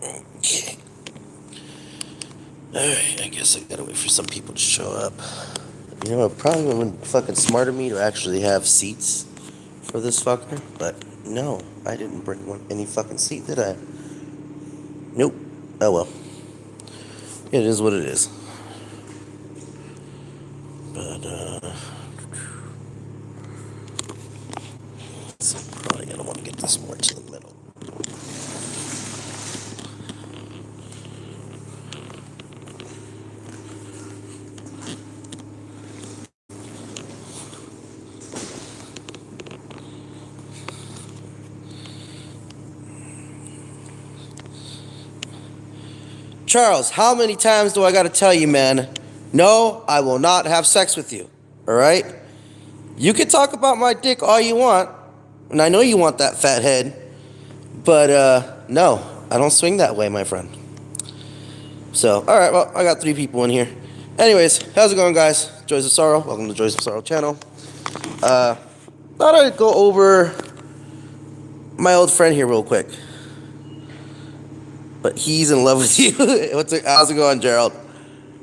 Okay. Alright, I guess I gotta wait for some people to show up. You know, it probably would have been fucking smart of me to actually have seats for this fucker, but no, I didn't bring any fucking seat, did I? Nope. Oh well. It is what it is. But, so probably gonna want to get this more to the middle. Charles, how many times do I gotta tell you, man? No, I will not have sex with you. Alright? You can talk about my dick all you want, and I know you want that fat head, but no, I don't swing that way, my friend. So, alright, well, I got 3 people in here. Anyways, how's it going, guys? Joys of Sorrow. Welcome to the Joys of Sorrow channel. Thought I'd go over my old friend here real quick. But he's in love with you. How's it going, Gerald?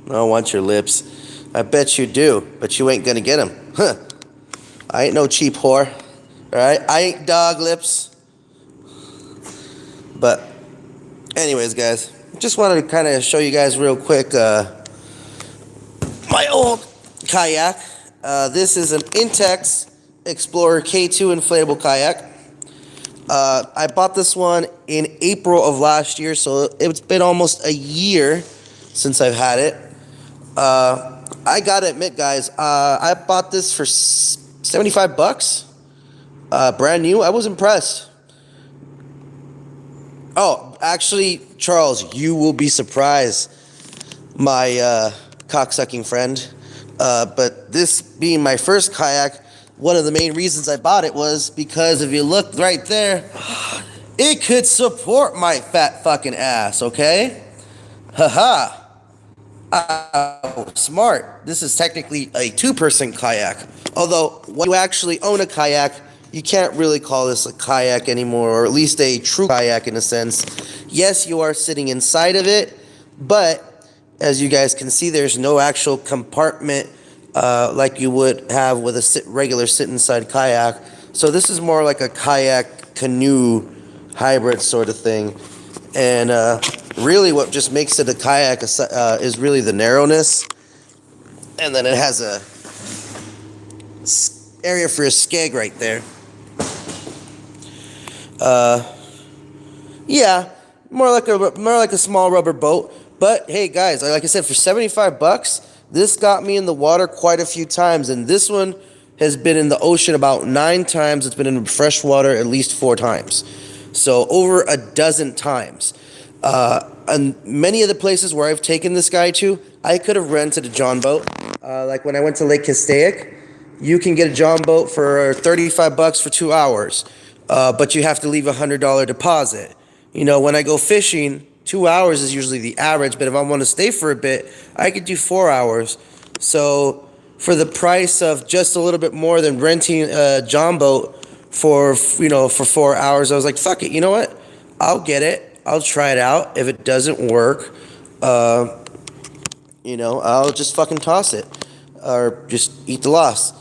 I don't want your lips. I bet you do, but you ain't gonna get them. Huh. I ain't no cheap whore. Alright? I ain't dog lips. But, anyways, guys. Just wanted to kind of show you guys real quick my old kayak. This is an Intex Explorer K2 inflatable kayak. I bought this one in April of last year, so it's been almost a year since I've had it. I gotta admit, guys, I bought this for $75, brand new. I was impressed. Oh, actually, Charles, you will be surprised, my cocksucking friend. But this being my first kayak, one of the main reasons I bought it was because if you look right there, it could support my fat fucking ass, okay? Haha. Smart. This is technically a 2-person kayak. Although, when you actually own a kayak, you can't really call this a kayak anymore, or at least a true kayak in a sense. Yes, you are sitting inside of it, but as you guys can see, there's no actual compartment like you would have with a regular sit-inside kayak. So this is more like a kayak canoe hybrid sort of thing. And really what just makes it a kayak is really the narrowness. And then it has a area for a skeg right there. Yeah, more like a small rubber boat. But hey guys, like I said, for $75, this got me in the water quite a few times, and this one has been in the ocean about 9 times. It's been in fresh water at least 4 times. So over a dozen times. And many of the places where I've taken this guy to, I could have rented a John boat. Like when I went to Lake Castaic, you can get a John boat for $35 for 2 hours. But you have to leave a $100 deposit. You know, when I go fishing, 2 hours is usually the average, but if I want to stay for a bit, I could do 4 hours. So for the price of just a little bit more than renting a John boat for 4 hours, I was like, fuck it, you know what? I'll get it. I'll try it out. If it doesn't work, I'll just fucking toss it or just eat the loss.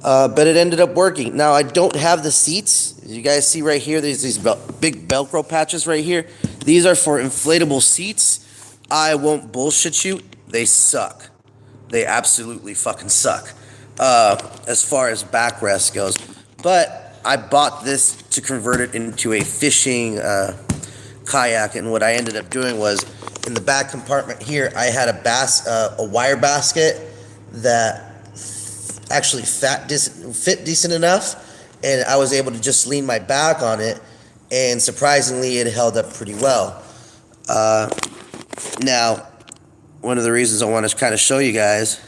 But it ended up working. Now, I don't have the seats. As you guys see right here, there's these big Velcro patches right here. These are for inflatable seats. I won't bullshit you. They suck. They absolutely fucking suck as far as backrest goes. But I bought this to convert it into a fishing kayak, and what I ended up doing was in the back compartment here, I had a wire basket that actually fit decent enough, and I was able to just lean my back on it, and surprisingly it held up pretty well. Now, one of the reasons I want to kind of show you guys,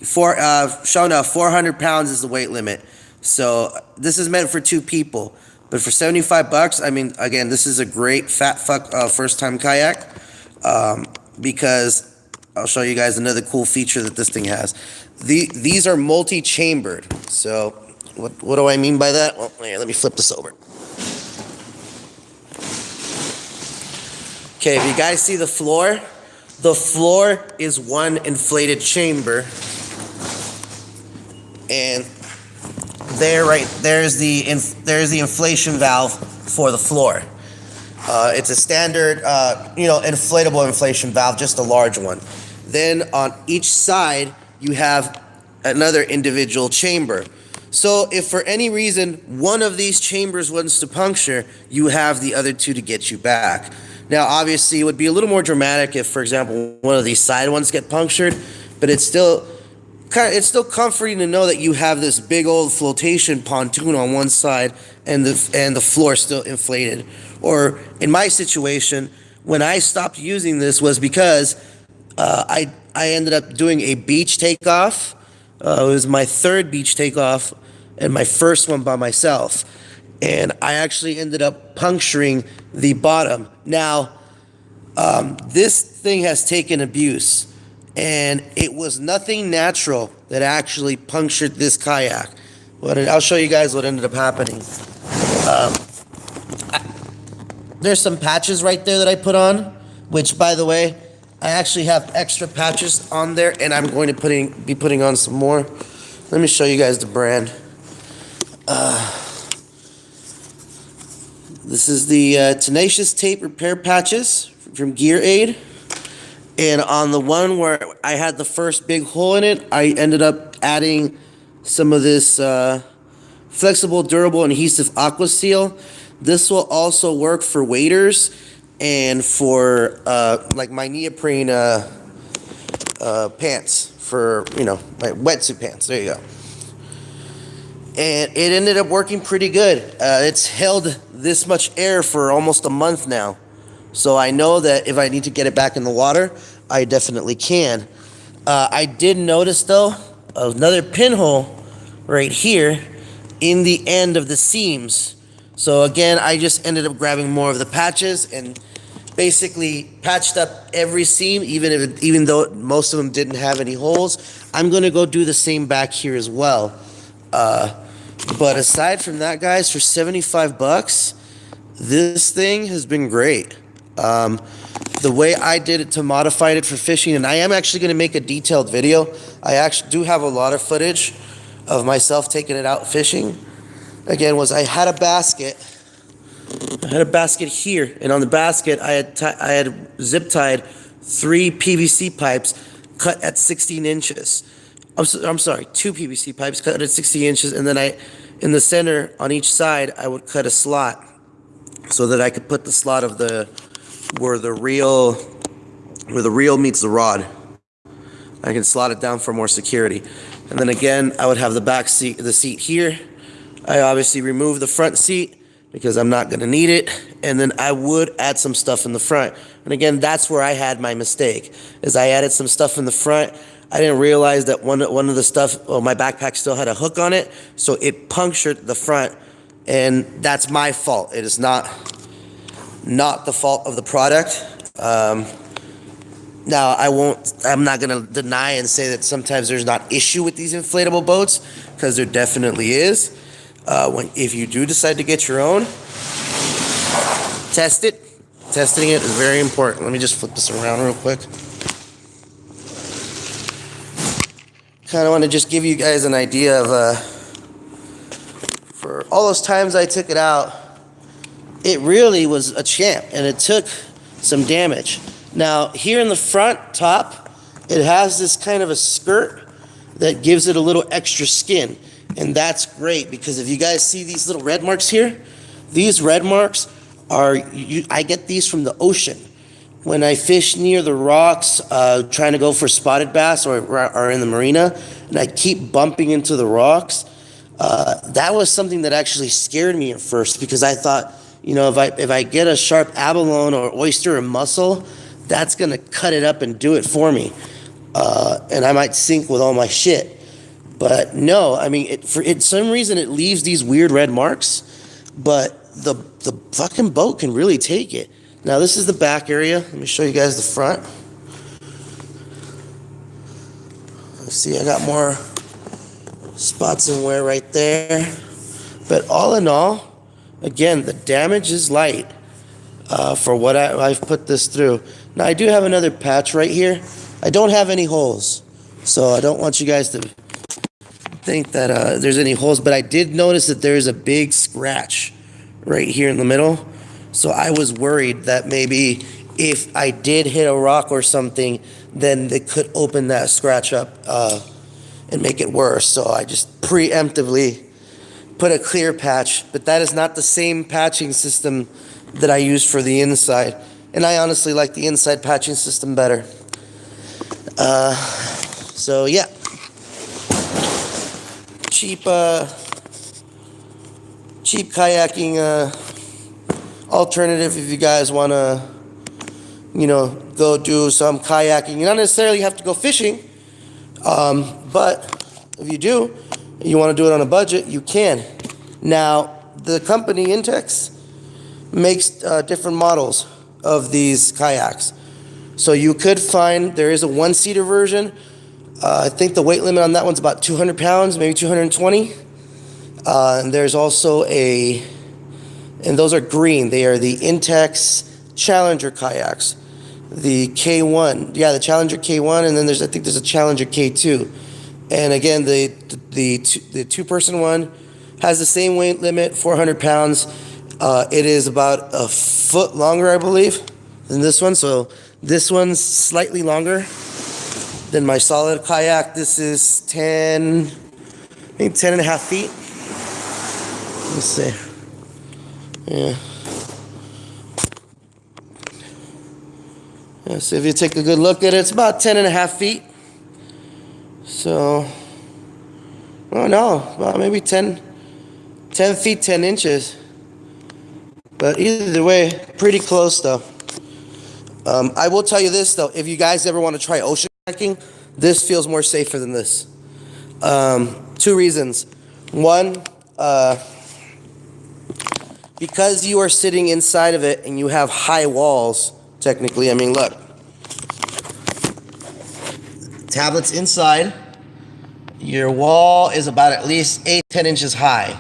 400 pounds is the weight limit, so this is meant for 2 people, but for $75, I mean, again, this is a great fat fuck first time kayak, because I'll show you guys another cool feature that this thing has. These are multi-chambered. So what do I mean by that? Well, here, let me flip this over. Okay, if you guys see the floor is one inflated chamber, and there's the inflation valve for the floor. It's a standard, inflatable inflation valve, just a large one. Then on each side, you have another individual chamber. So if for any reason one of these chambers wants to puncture, you have the other two to get you back. Now, obviously, it would be a little more dramatic if, for example, one of these side ones get punctured, but it's still comforting to know that you have this big old flotation pontoon on one side and the floor still inflated. Or in my situation, when I stopped using this was because I ended up doing a beach takeoff. It was my third beach takeoff and my first one by myself. And I actually ended up puncturing the bottom. Now, this thing has taken abuse, and it was nothing natural that actually punctured this kayak. I'll show you guys what ended up happening. There's some patches right there that I put on, which, by the way, I actually have extra patches on there, and I'm going to be putting on some more. Let me show you guys the brand. This is the Tenacious Tape Repair Patches from Gear Aid. And on the one where I had the first big hole in it, I ended up adding some of this flexible, durable, adhesive Aqua Seal. This will also work for waders and for like my neoprene pants, for, my wetsuit pants. There you go. And it ended up working pretty good. It's held this much air for almost a month now. So I know that if I need to get it back in the water, I definitely can. I did notice, though, another pinhole right here in the end of the seams. So again, I just ended up grabbing more of the patches and basically patched up every seam, even though most of them didn't have any holes. I'm gonna go do the same back here as well. But aside from that, guys, for 75 bucks, this thing has been great. The way I did it to modify it for fishing, and I am actually going to make a detailed video. I actually do have a lot of footage of myself taking it out fishing. Again, I had a basket. I had a basket here, and on the basket, I had zip tied 3 PVC pipes cut at 16 inches. I'm sorry, 2 PVC pipes cut at 60 inches, and then in the center on each side, I would cut a slot so that I could put the slot of where the reel meets the rod. I can slot it down for more security. And then again, I would have the seat here. I obviously remove the front seat because I'm not gonna need it. And then I would add some stuff in the front. And again, that's where I had my mistake, is I added some stuff in the front. I didn't realize that one of the stuff, my backpack still had a hook on it, so it punctured the front, and that's my fault. It is not the fault of the product. Now, I'm not gonna deny and say that sometimes there's not issue with these inflatable boats, because there definitely is. If you do decide to get your own, test it. Testing it is very important. Let me just flip this around real quick. Kind of want to just give you guys an idea of, for all those times I took it out, it really was a champ, and it took some damage. Now, here in the front top, it has this kind of a skirt that gives it a little extra skin, and that's great, because if you guys see these little red marks here, these red marks I get these from the ocean. When I fish near the rocks, trying to go for spotted bass or in the marina, and I keep bumping into the rocks, that was something that actually scared me at first, because I thought, if I get a sharp abalone or oyster or mussel, that's gonna cut it up and do it for me, and I might sink with all my shit. But no, I mean, for some reason it leaves these weird red marks, but the fucking boat can really take it. Now, this is the back area. Let me show you guys the front. Let's see, I got more spots and wear right there. But all in all, again, the damage is light. for what I've put this through. Now I do have another patch right here. I don't have any holes, so I don't want you guys to think that there's any holes, but I did notice that there's a big scratch right here in the middle. So I was worried that maybe if I did hit a rock or something, then it could open that scratch up and make it worse. So I just preemptively put a clear patch, but that is not the same patching system that I use for the inside. And I honestly like the inside patching system better. So yeah. Cheap kayaking alternative if you guys want to, go do some kayaking. You don't necessarily have to go fishing, but if you do, you want to do it on a budget, you can. Now, the company Intex makes different models of these kayaks. So you could find, there is a one-seater version. I think the weight limit on that one's about 200 pounds, maybe 220. And there's also and those are green. They are the Intex Challenger kayaks. The K1, the Challenger K1, and then I think there's a Challenger K2. And again, the two-person one has the same weight limit, 400 pounds. It is about a foot longer, I believe, than this one. So this one's slightly longer than my solid kayak. This is 10 and a half feet. Let's see. Yeah. So if you take a good look at it, it's about 10 and a half feet. So, oh no, about maybe 10 feet, 10 inches. But either way, pretty close though. I will tell you this though, if you guys ever want to try ocean kayaking, this feels more safer than this. 2 reasons. One, because you are sitting inside of it and you have high walls, technically, I mean, look. Tablet's inside. Your wall is about at least 8-10 inches high.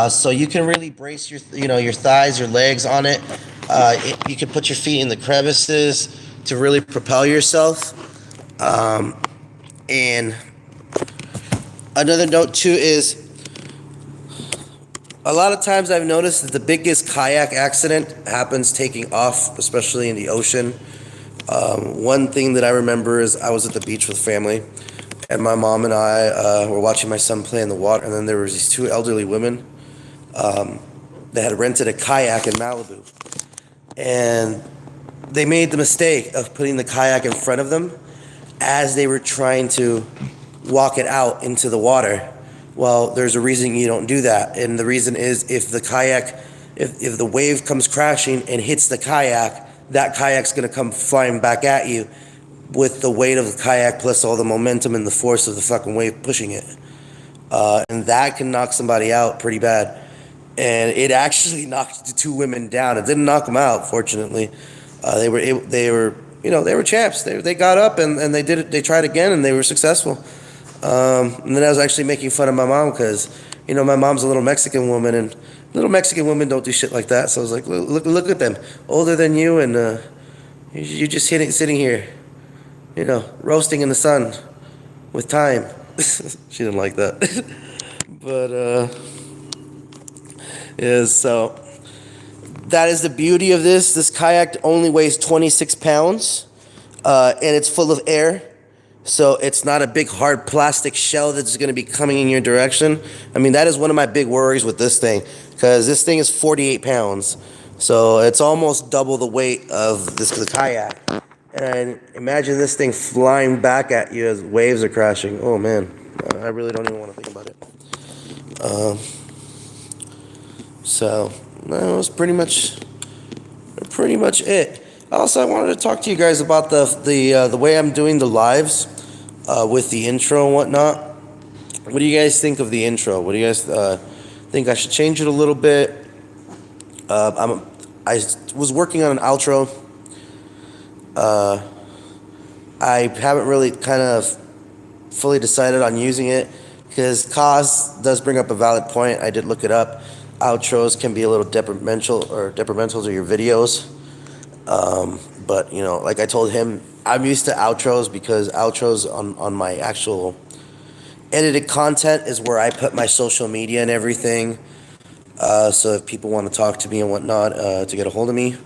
So you can really brace your thighs, your legs on it. You can put your feet in the crevices to really propel yourself. And another note too is, a lot of times I've noticed that the biggest kayak accident happens taking off, especially in the ocean. One thing that I remember is I was at the beach with family, and my mom and I were watching my son play in the water, and then there was these 2 elderly women that had rented a kayak in Malibu, and they made the mistake of putting the kayak in front of them as they were trying to walk it out into the water. Well, there's a reason you don't do that, and the reason is if the wave comes crashing and hits the kayak, that kayak's going to come flying back at you with the weight of the kayak plus all the momentum and the force of the fucking wave pushing it. And that can knock somebody out pretty bad. And it actually knocked the 2 women down. It didn't knock them out, fortunately. They were champs. They got up and they did it. They tried again and they were successful. And then I was actually making fun of my mom because, my mom's a little Mexican woman, and little Mexican women don't do shit like that. So I was like, look at them, older than you, and you're just sitting here, roasting in the sun with time. She didn't like that. But, yeah, so that is the beauty of this. This kayak only weighs 26 pounds, and it's full of air. So it's not a big hard plastic shell that's going to be coming in your direction. I mean, that is one of my big worries with this thing, because this thing is 48 pounds. So it's almost double the weight of the kayak. And imagine this thing flying back at you as waves are crashing. Oh man, I really don't even want to think about it. So that was pretty much it. Also, I wanted to talk to you guys about the way I'm doing the lives with the intro and whatnot. What do you guys think of the intro? What do you guys think I should change it a little bit? I was working on an outro. I haven't really kind of fully decided on using it because cost does bring up a valid point. I did look it up. outros can be a little detrimental to your videos. But you know, like I told him, I'm used to outros because outros on my actual edited content is where I put my social media and everything. So if people want to talk to me and whatnot, to get a hold of me.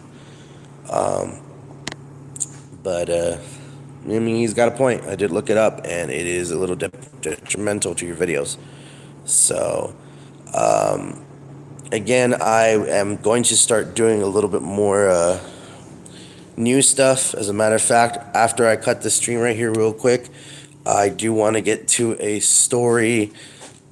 But I mean, he's got a point. I did look it up, and it is a little detrimental to your videos. So, again, I am going to start doing a little bit more new stuff. As a matter of fact, after I cut the stream right here real quick, I do want to get to a story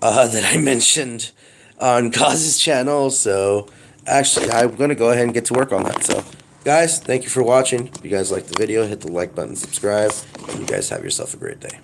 that I mentioned on Gaz's channel. So actually, I'm going to go ahead and get to work on that. So guys, thank you for watching. If you guys liked the video, hit the like button, subscribe, and you guys have yourself a great day.